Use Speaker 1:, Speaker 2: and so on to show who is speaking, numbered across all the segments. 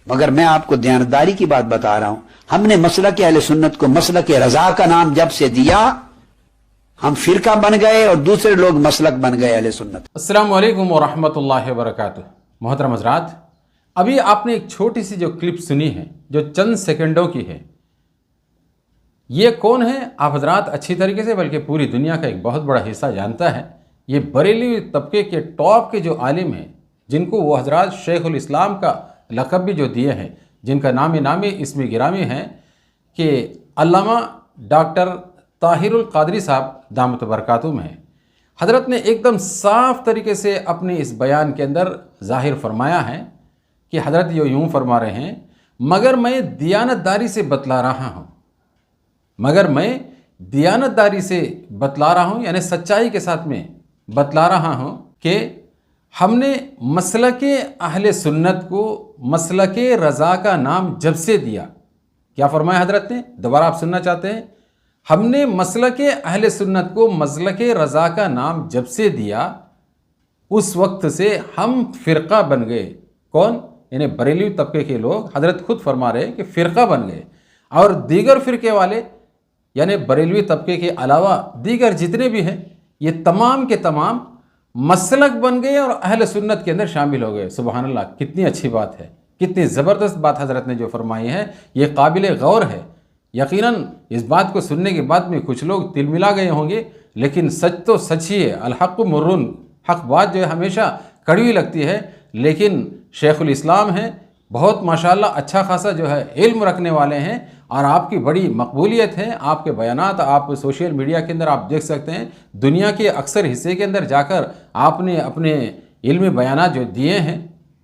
Speaker 1: मगर मैं आपको दयानतदारी की बात बता रहा हूं, हमने मसलक अहले सुन्नत को मसलक रजा का नाम जब से दिया, हम फिरका बन गए और दूसरे लोग मसलक बन गए अहले सुन्नत।
Speaker 2: अस्सलामु अलैकुम व रहमतुल्लाहि व बरकातुहू। मोहतरम हज़रात, अभी आपने एक छोटी सी जो क्लिप सुनी है जो चंद सेकंडों की है, ये कौन है आप हजरात अच्छी तरीके से बल्कि पूरी दुनिया का एक बहुत बड़ा हिस्सा जानता है। ये बरेली तबके के टॉप के जो आलिम हैं, जिनको वो हजरात शेखुल इस्लाम का लक़ब भी जो दिए हैं, जिनका नामी इसमें गिरामी हैं कि अल्लामा डॉक्टर ताहिरुल क़ादरी साहब दामत बरकातुहू में हैं। हज़रत ने एकदम साफ़ तरीके से अपने इस बयान के अंदर ज़ाहिर फरमाया है कि हज़रत यूँ फरमा रहे हैं, मगर मैं दियानतदारी से बतला रहा हूँ, मगर मैं दियानतदारी से बतला रहा हूँ, यानी सच्चाई के साथ में बतला रहा हूँ कि हमने मसलके अहले सुन्नत को मसलके रज़ा का नाम जब से दिया। क्या फरमाया हज़रत ने, दोबारा आप सुनना चाहते हैं? हमने मसलके अहले सुन्नत को मसलके रज़ा का नाम जब से दिया, उस वक्त से हम फ़िरका बन गए। कौन? यानी बरेली तबके के लोग। हज़रत खुद फरमा रहे हैं कि फ़िरका बन गए, और दीगर फ़िरके वाले यानी बरेलवी तबके के अलावा दीगर जितने भी हैं, ये तमाम के तमाम मसलक बन गए और अहले सुन्नत के अंदर शामिल हो गए। सुबहान अल्लाह, कितनी अच्छी बात है, कितनी ज़बरदस्त बात हज़रत ने जो फरमाई है, ये काबिल गौर है। यकीनन इस बात को सुनने के बाद में कुछ लोग तिलमिला गए होंगे, लेकिन सच तो सच ही है। अल-हक़्क़ु मुर्रुन, हक़ बात जो है हमेशा कड़वी लगती है, लेकिन शेखुल इस्लाम हैं, बहुत माशाअल्लाह अच्छा खासा जो है इल्म रखने वाले हैं, और आपकी बड़ी मकबूलियत है। आपके बयानात आप सोशल मीडिया के अंदर आप देख सकते हैं, दुनिया के अक्सर हिस्से के अंदर जाकर आपने अपने इल्मी बयानात जो दिए हैं।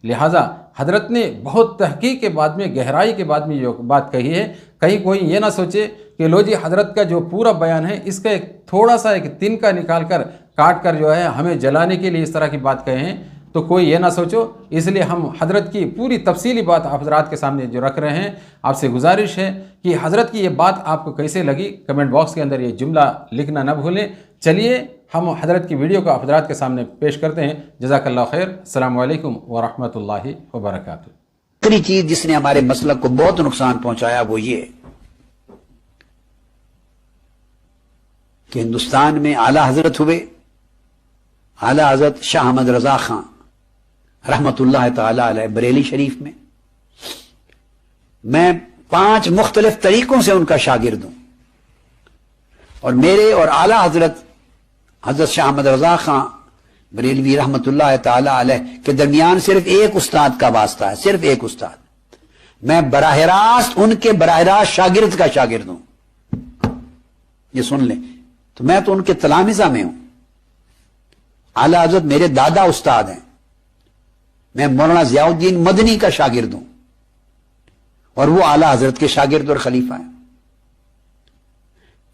Speaker 2: लिहाजा हज़रत ने बहुत तहक़ीक़ के बाद में, गहराई के बाद में जो बात कही है, कहीं कोई ये ना सोचे कि लो जी हज़रत का जो पूरा बयान है इसका एक थोड़ा सा एक तिनका निकाल कर काट कर जो है हमें जलाने के लिए इस तरह की बात कहे हैं, तो कोई ये ना सोचो। इसलिए हम हज़रत की पूरी तफसीली बात आप हज़रात के सामने जो रख रहे हैं। आपसे गुजारिश है कि हज़रत की ये बात आपको कैसे लगी, कमेंट बॉक्स के अंदर ये जुमला लिखना न भूलें। चलिए हम हज़रत की वीडियो को आप हज़रात के सामने पेश करते हैं। जज़ाकल्लाहु खैर। अस्सलामु अलैकुम व रहमतुल्लाहि व बरकातुहू।
Speaker 1: दूसरी चीज जिसने हमारे मसलक को बहुत नुकसान पहुंचाया वो ये कि हिंदुस्तान में आला हजरत हुए, आला हजरत शाह अहमद रजा खां रहमतुल्लाह ताला अलैह बरेली शरीफ में। मैं 5 मुख्तलिफ तरीकों से उनका शागिर्द हूं, और मेरे और आला हजरत शाह अहमद रजा खां बरेलवी रहमतुल्लाह ताला अलैह के दरमियान सिर्फ एक उस्ताद का वास्ता है, सिर्फ एक उस्ताद। मैं बराह रास्त उनके बराह रास्त शागिर्द का शागिर्द हूं। ये सुन लें, तो मैं तो उनके तलामिजा में हूं। आला हजरत मेरे दादा उस्ताद हैं। मैं मौलाना ज़ियाउद्दीन मदनी का शागिर्द हूं, और वो आला हजरत के शागिर्द और खलीफा हैं।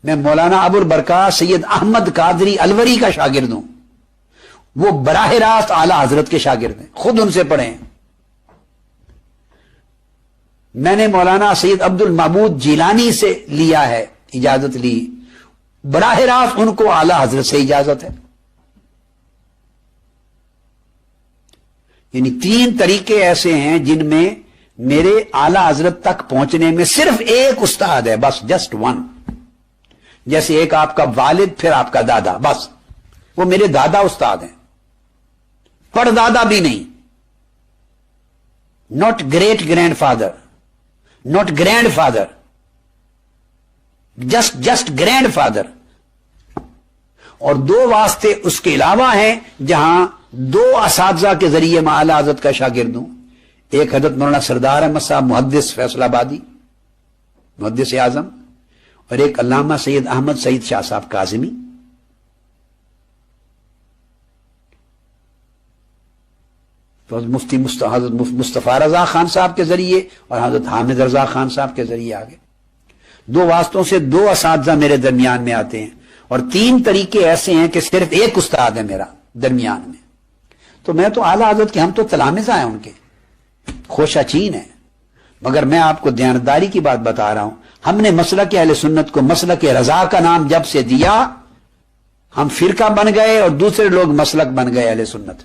Speaker 1: मैं मौलाना अबुल बरकात सैयद अहमद कादरी अलवरी का शागिर्द हूं, वो बराह रास्त आला हजरत के शागिर्द हैं, खुद उनसे पढ़े हैं। मैंने मौलाना सैयद अब्दुल महमूद जिलानी से लिया है, इजाजत ली, बराह रास्त उनको आला हजरत से इजाजत है। यानी 3 तरीके ऐसे हैं जिनमें मेरे आला हजरत तक पहुंचने में सिर्फ एक उस्ताद है, बस, जस्ट वन। जैसे एक आपका वालिद, फिर आपका दादा, बस वो मेरे दादा उस्ताद हैं, परदादा भी नहीं। Not great grandfather, not grandfather, just grandfather. और 2 वास्ते उसके अलावा हैं जहां 2 असातिज़ा के जरिए मैं आला हज़रत का शागिर्द हूं। एक हज़रत मौलाना सरदार अहमद साहब मुहद्दिस फैसलाबादी, मुहद्दिस आज़म, और एक अल्लामा सैयद अहमद सईद शाह साहब काज़िमी। तो मुफ्ती हज़रत मुस्तफ़ा रज़ा खान साहब के जरिए और हज़रत हामिद रज़ा खान साहब के जरिए आगे। 2 वास्तों से 2 असातिज़ा मेरे दरमियान में आते हैं, और 3 तरीके ऐसे हैं कि सिर्फ एक उस्ताद है मेरा दरमियान में। तो मैं तो आला हज़रत के, हम तो तलामिज़ा हैं उनके, खोशाचीन है। मगर मैं आपको दयानतदारी की बात बता रहा हूं, हमने मसलक अहले सुन्नत को मसलक रज़ा का नाम जब से दिया, हम फिरका बन गए और दूसरे लोग मसलक बन गए अहले सुन्नत।